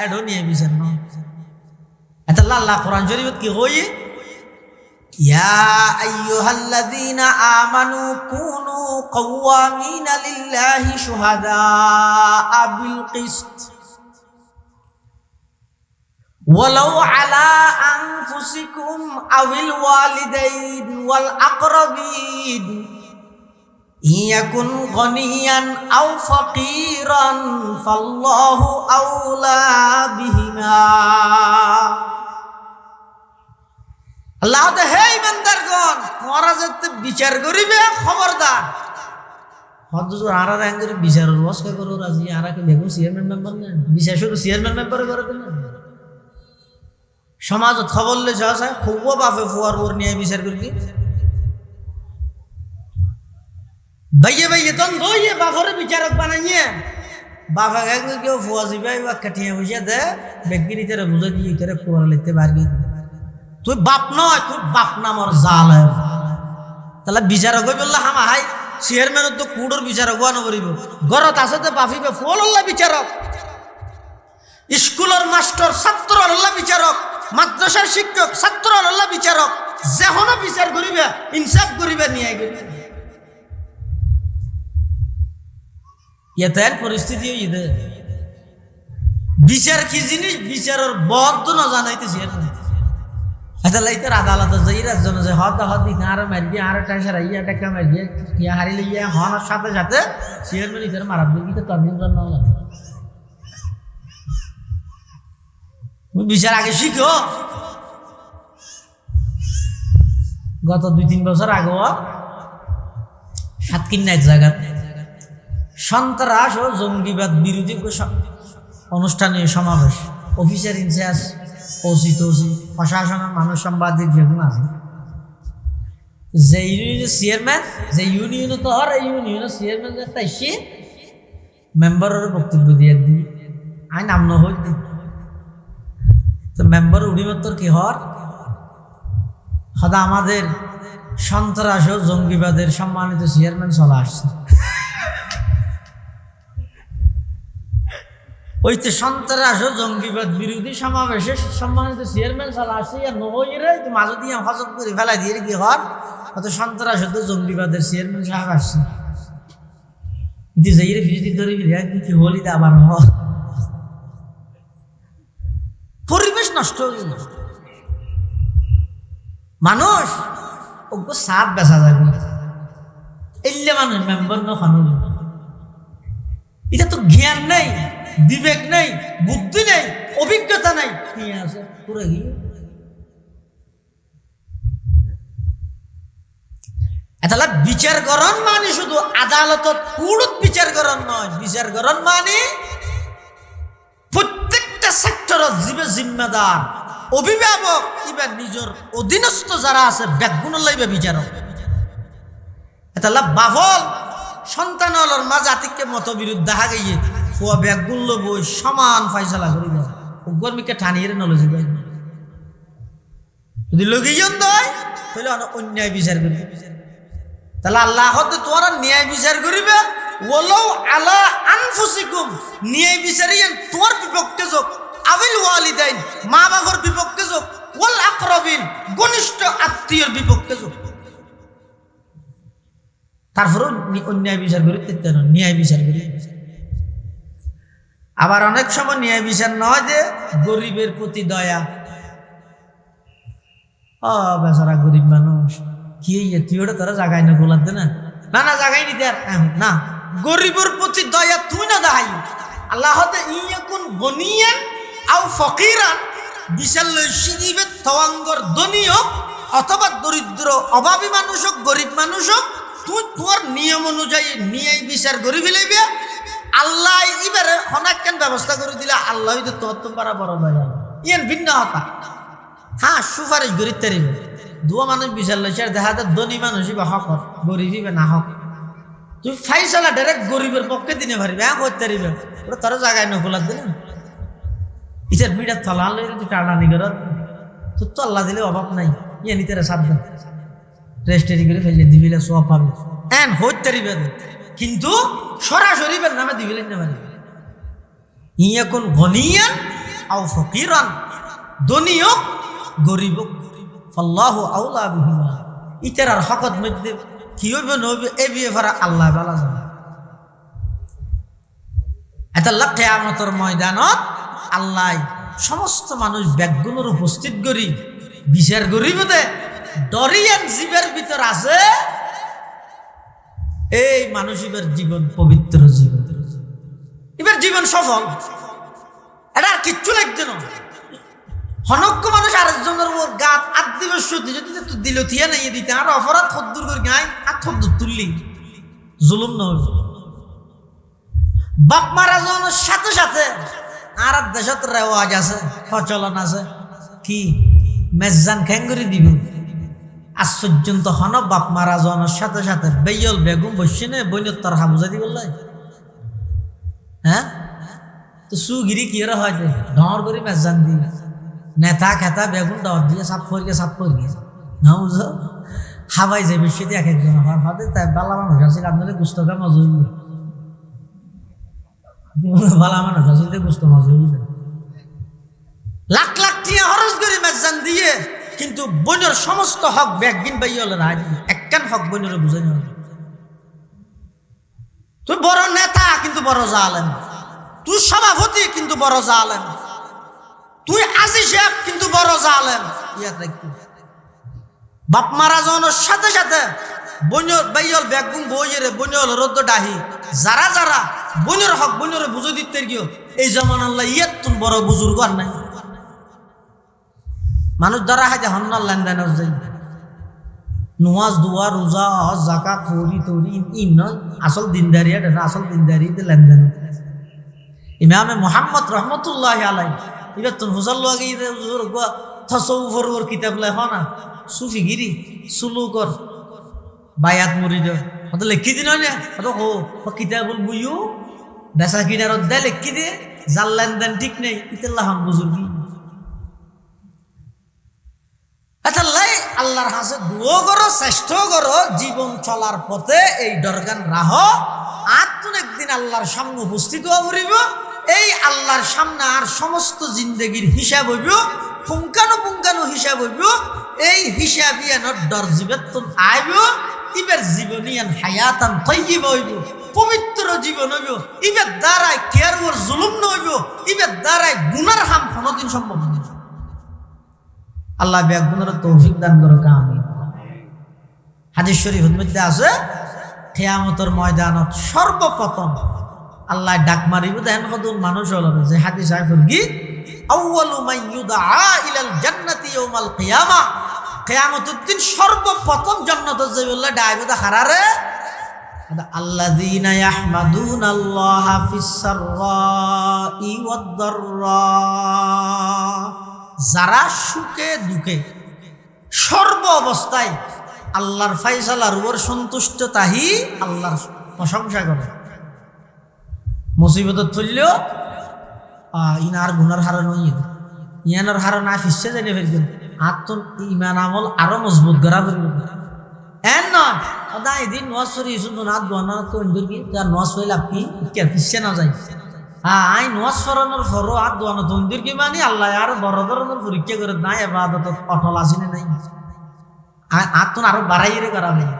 এটাও নিয়ে বিচার নয়। এটা আল্লাহ কোরআন শরীফত কি হই ইয়া আইয়ুহাল্লাযীনা আমানু কুনু কাওয়ামিনা লিল্লাহি শুহাদাআ বিল কিসত ওয়ালাউ আলা আনফুসিকুম আওিল ওয়ালিদাইন ওয়াল আকরাবিন ইয়াকুন গনিয়ান আও ফাকিরান ফাল্লাহু আউলা বিহিমা। আল্লাহ তো হে ইমানদারগণ, তোমরা যাতে বিচার করিবে খবরদার হদ্দুর আরা রাঙ্গের বিচারের বসকে করো রাজি আরাকে দেখো চেয়ারম্যান মেম্বার না বিচার শুধু চেয়ারম্যান মেম্বার করে দেন সমাজত খবর লে যাওয়া যায় খুব বাপে ফুয়ার ওর নিয়ে বিচার করবি ভাইয়ে ভাইয়ে তন দইয়ে বাপরে বিচারক বানাইয়ে বাপা গায়ে কেউ ফুয়া যাবে বা কাটিয়ে বসে দে ব্যক্তি নিতে বুঝে দিয়ে ইতারে কুয়ার লিখতে পারবি তুই বাপ নয় তুই বাপ নামর জাল তাহলে বিচারক হয়ে বললে হামা হাই চেয়ারম্যানের তো কুড়োর বিচারক হওয়া নকরিব ঘরত আছে তো বাফিবে ফুল আল্লাহ বিচারক স্কুলের মাস্টার ছাত্র আল্লাহ বিচারক মাদ্রাসার শিক্ষক ছাত্র আল্লাহ বিচারক যেহনো বিচার করিবে ইনসাফ করিবে নিয়ে গেবে এতেন পরিস্থিতি ইদে বিচার কি জিনিস বিচারের বদ্ধ না জানাইতেছি এটা লাইতে আদালত যাই রাজন যে হদ হদ দিন আর মারি আর টাইসার আইয়া টাকা মারি ইয়া হারি লইয়া হওয়ার সাথে সাথে চেয়ারম্যান ইতার মারার দিবি তো তমিল না লাগে বিচার আগে শিখো গত 2-3 বছর আগে হাতকিন্নার জায়গা সন্ত্রাস ও জঙ্গিবাদ বিরোধী অনুষ্ঠানে সমাবেশ অফিসার ইনচার্জ ওসি তসি প্রশাসনের মানুষ সাংবাদিক যেগুলো আছে যে ইউনিয়নের চেয়ারম্যান যে ইউনিয়ন তো হর এই ইউনিয়নের চেয়ারম্যান একটা এসে মেম্বারের বক্তব্য দিয়ে দিই আই নাম ন হই তো মেম্বার উড়িমত্তর কি হর সদা আমাদের সন্ত্রাস ও জঙ্গিবাদের সম্মানিত চেয়ারম্যান চলে আসছে ওই তো সন্ত্রাস ও জঙ্গিবাদ বিরোধী সমাবেশে সম্মানিত চেয়ারম্যান চলে আসছে আর নহইরে মাঝে দিয়ে হজম করে ফেলাই দিয়ে কি হর অত সন্ত্রাস ও জঙ্গিবাদের চেয়ারম্যান সাহেব আসছে কিন্তু যাইরে ফিজি ধরে কি হলি আবার পরিবেশ নষ্ট হয়ে গেল মানুষ ওকে সাপ বেচা যাবে এলে মানুষ মেম্বার নখানো এটা তো জ্ঞান নেই বিবেক নেই বুদ্ধি নেই অভিজ্ঞতা নেই নিয়ে আসে পুরো গিয়ে এটা বিচার করণ মানে শুধু আদালতত কুড়ত বিচার করণ নয় বিচার করণ মানে প্রত্যেকটা সেক্টরত জীবে জিম্মেদার অভিভাবক এবার নিজের অধীনস্থ যারা আছে ব্যাগুণ লাইবে বিচারক এটা বাফল সন্তান হলর মা জাতিকে মতবিরোধ দেখা গিয়ে ফুয়া ব্যাগুণ লব সমান ফাইসলা করিব গরমিকে ঠানিয়ে নলেজ যদি লগিজন দেয় তাহলে অন্যায় বিচার করিবে তাহলে আল্লাহ তোরা ন্যায় বিচার করিবে ওলাও আলা আনফুসিকুম ন্যায় বিচারিয়েন তোমার বিপক্ষে যোগ আবিল ওয়ালিদাইন মা বাবার বিপক্ষে যোগ ওয়াল আকরাবিন ঘনিষ্ঠ আত্মীয়র বিপক্ষে যোগ তারপরও অন্যায় বিচার করি ন্যায় বিচার করি আবার অনেক সময় ন্যায় বিচার নয় যে গরিবের প্রতি দয়া বেচারা গরিব মানুষ কি তুই ওটা তোরা জাগাই না গোলার দে না না জাগাই নিতে আর না গরিবের প্রতি দয়া তুই না দেখাই আল্লাহ ইয়াকুন গনিয়ান আও ফকিরান বিশাল লইসিবে তওয়াঙ্গর ধনী হোক অথবা দরিদ্র অভাবী মানুষ হোক গরিব মানুষ হোক তুই তোর নিয়ম অনুযায়ী নিয়ে বিচার করি ফেলাইবে আল্লাহ এবারে অনেক ব্যবস্থা করে দিলে আল্লাহ তোর তো পারা বড় দয়া ইয়ান ভিন্ন হতা হ্যাঁ সুপারিশ গরিব তারিব দুয়া মানুষ বিচার লইছে আর দেখা যায় ধনী মানুষই বা হক গরিবই বা না হক তুই ফাইসলা ডাইরেক্ট গরিবের পক্ষে দিনে পারিবে হ্যাঁ করতে পারিবে ওটা তোর জায়গায় নকলার দিলে ইটার মিটা তলা লইলে তুই টানানি করত তোর তো আল্লাহ দিলে অভাব নাই ইয়ে নিতে সাবধান রেজিস্ট্রি করে ফেলে দিবিলে সব পাবে এন হইতে পারিবে কিন্তু সরাসরি বের নামে দিবিলেন না পারি ইয়াকুন গনিয়ান আও ফকিরান ধনী হোক গরিব হোক ফাল্লাহু আউলা বিহিমা ইতার আর হকত মধ্যে কি হইবে নইবে এ বিয়ে ফারা আল্লাহ বালা জানে এটা কিয়ামতের ময়দানত আল্লাহ সমস্ত মানুষ ব্যাগগুলোর উপস্থিত করি বিচার করিব দে ডরিয়ান জীবের ভিতর আছে এই মানুষ এবার জীবন পবিত্র জীবন, এবার জীবন সফল, এটা আর কিচ্ছু লাগছে না। হনক্য মানুষ আরেকজনের ওর গাত আদিবস্য দিল থিয়া নাই দিতে আর অপরাধ খদ্দুর করে গাই আর খদ্দুর তুললি জুলুম নয়। বাপ মারা যাওয়ার সাথে সাথে আর দেশত রেওয়াজ আছে, প্রচলন আছে, কি মেজান খেঙ্গুরি দিব আশ্চর্যন্ত হন। বাপ মারা যাওয়ার সাথে সাথে বেয়ল বেগুম বসে নে বইনের তার হাবুজা দিব লাই। হ্যাঁ তো সুগিরি কি হয় ডর করে মেজান দি নেতা খেতা বেগুন ডর দিয়ে সাপ ফরিয়ে না বুঝো হাবাই যে বেশি এক একজন হাতে তাই বালা মানুষ আছে আপনাদের গুস্তকা মজা হইয়ে বালা মানুষ আছে গুস্ত মজা হইয়ে লাখ লাখ টিয়া খরচ করে মেজান দিয়ে কিন্তু বইনের সমস্ত হক ব্যাগবিন বাইলে রাজ একখান হক বইনের বুঝাই না। তুই বড় নেতা কিন্তু বড় জালেম, তুই সভাপতি কিন্তু বড় জালেম, তুই আজি সাহেব কিন্তু বড় জালেম। ইয়াদ রাখবি বাপ মারা যাওয়ার সাথে সাথে বইনের বাইল ব্যাগুন বইয়ের বইনের রোদ্দ ডাহি যারা যারা বইনের হক বইনের বুঝে দিতে গিয়ে এই জমান আল্লাহ ইয়াদ তুন বড় বুজুর্গ আর নাই। মানুষ ধরা হয় যে হন্নার লেনদেন যাই নামাজ দোয়া রোজা হজ যাকাত ফৌরি তৌরি ইন নয় আসল দিনদারি, আসল দিনদারিতে লেনদেন। ইমামে মুহাম্মদ রহমতুল্লাহ আলাই এবার তোর হুজাল থসৌফর কিতাব লেখ না সুফিগিরি সুলুকর বায়াত মুরিদ অত লেখি দিন হয় না অত হো কিতাবুল বুইও বেচা কিনার অধ্যায় লেখি দিয়ে যার লেনদেন ঠিক নেই ইতাল্লাহন বুজুর্গি। আচ্ছা লাই আল্লাহর হাসে দুও করো চেষ্টা করো জীবন চলার পথে এই দরকার রাহ আত্মন একদিন আল্লাহর সামনে উপস্থিত হওয়া পড়িব। এই আল্লাহর সামনে আর সমস্ত জিন্দগির হিসাব হইব, পুঙ্খানো হিসাব হইব। এই হিসাব ইয়ানোর ডর জীবেতন আইব, ইবের জীবনিয়ান হায়াতান তৈব হইব, পবিত্র জীবন হইব। ইবের দ্বারায় কেয়ার ওর জুলুম নইব, ইবের দ্বারায় গুনার হাম কোনোদিন সম্ভব নয়। আল্লাহ ব্যাগুনের তৌফিক দান করো আমিন। হাদিস শরীফের মধ্যে আছে কিয়ামতের ময়দানত সর্বপ্রথম আল্লাহ ডাক মারিব দেখেন কতজন মানুষ হলো যে হাদিস আইফুর কি আউয়ালু মান ইউদআ ইলাল জান্নাতি ইয়াউমাল কিয়ামা, কিয়ামতের দিন সর্বপ্রথম জান্নাতে যাবে আল্লাহ ডাইবে দেখারে আল্লাযীনা ইয়াহমাদুনাল্লাহা ফিস সাররাই ওয়াদ দাররা, যারা সুখে দুঃখে সর্ব অবস্থায় আল্লাহর ফায়সালার উপর সন্তুষ্ট তাহি আল্লাহর প্রশংসা করে। মুসিবত তুললেও ইনার গুনার হার নই ইয়ানোর হার না ফিসে জানিয়ে ফেলবেন আর তো ইমান আমল আরো মজবুত করা ফেলবেন। এন নয় সদা এদিন নোয়াজ সরি শুধু না দোয়ানা তো ইন্দুর কি তার নোয়াজ হইলে আপনি কে ফিসে না যায়। আই নোয়াজ ফরানোর ফরো আর দোয়ানো তন্দির কি মানে আল্লাহ আর বড় ধরনের পরীক্ষা করে নাই এবাদত অটল আসেনি নাই আর তো আরো বাড়াইয়ে করা হয়।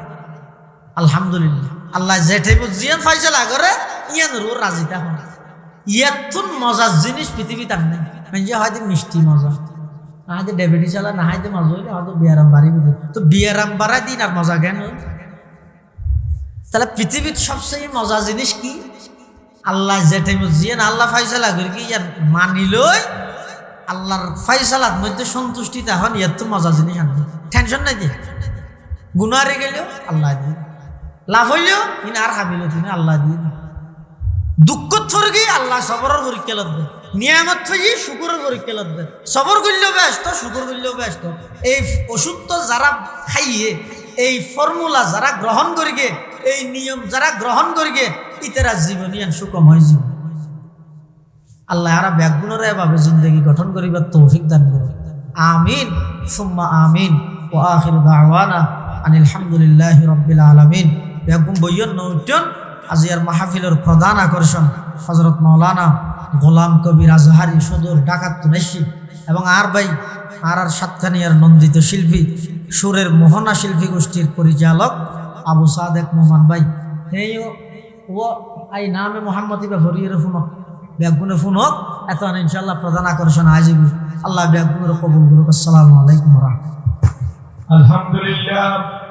আলহামদুলিল্লাহ আল্লাহ যেটাই জিয়ান ফাইসালা করে ইয়ান রো রাজিতা হয়। ইয়াতুন মজার জিনিস পৃথিবীতে আর নেই, মানে হয়তো মিষ্টি মজা হয়তো ডায়াবেটিস চালা না হয়তো মজা হইলে হয়তো বিয়ারাম বাড়ি তো বিয়ারাম বাড়াই দিন আর মজা কেন। তাহলে পৃথিবীর সবচেয়ে মজা জিনিস কি আল্লাহ যেটাই জিয়ান আল্লাহ ফাইসালা করে কি ইয়ার মানিলই আল্লাহর ফাইসালার মধ্যে সন্তুষ্টি তখন ইয়ার তো মজা জিনিস আনবে টেনশন নাই যে গুনারে গেলেও আল্লাহ দিয়ে লাভ হইলেও তিনি আর হাবিল তিনি আল্লাহ দিয়ে দুঃখ থরগি আল্লাহ সবরের পরীক্ষা লাগবে, নিয়ামত ফেজি শুকুরের পরীক্ষা লাগবে। সবর করলেও ব্যস্ত শুকুর করলেও ব্যস্ত। এই ওষুধ যারা খাইয়ে এই ফর্মুলা যারা গ্রহণ করিগে এই নিয়ম যারা গ্রহণ করিগে ইতারা জীবনিয়ান সুকম হয় জীবন। আল্লাহ আরা ব্যাগুণের এভাবে জিন্দগি গঠন করিবার তৌফিক দান করুন আমিন সুম্মা আমিন। ওয়া আখিরু দাওয়ানা আনিল হামদুলিল্লাহি রাব্বিল আলামিন। ব্যাগুম বইয়ন নৌটন আজিয়ার মাহফিলের প্রধান আকর্ষণ হযরত মাওলানা গোলাম কবির আজহারি সদর ঢাকা তুনেশি এবং আর ভাই আর সাতখানিয়ার নন্দিত শিল্পী সুরের মোহনা শিল্পী গোষ্ঠীর পরিচালক আবু সাদেক মোহাম্মদ ভাই এই ও এই নামে মোহাম্মদ ইবা ভরিয়ে ফুনক ব্যাগুনে ফুনক এত ইনশাআল্লাহ প্রধান আকর্ষণ আজিব আল্লাহ ব্যাগুনের কবুল করুক। আসসালামু আলাইকুম ওয়া রাহমাতুল্লাহ। আলহামদুলিল্লাহ।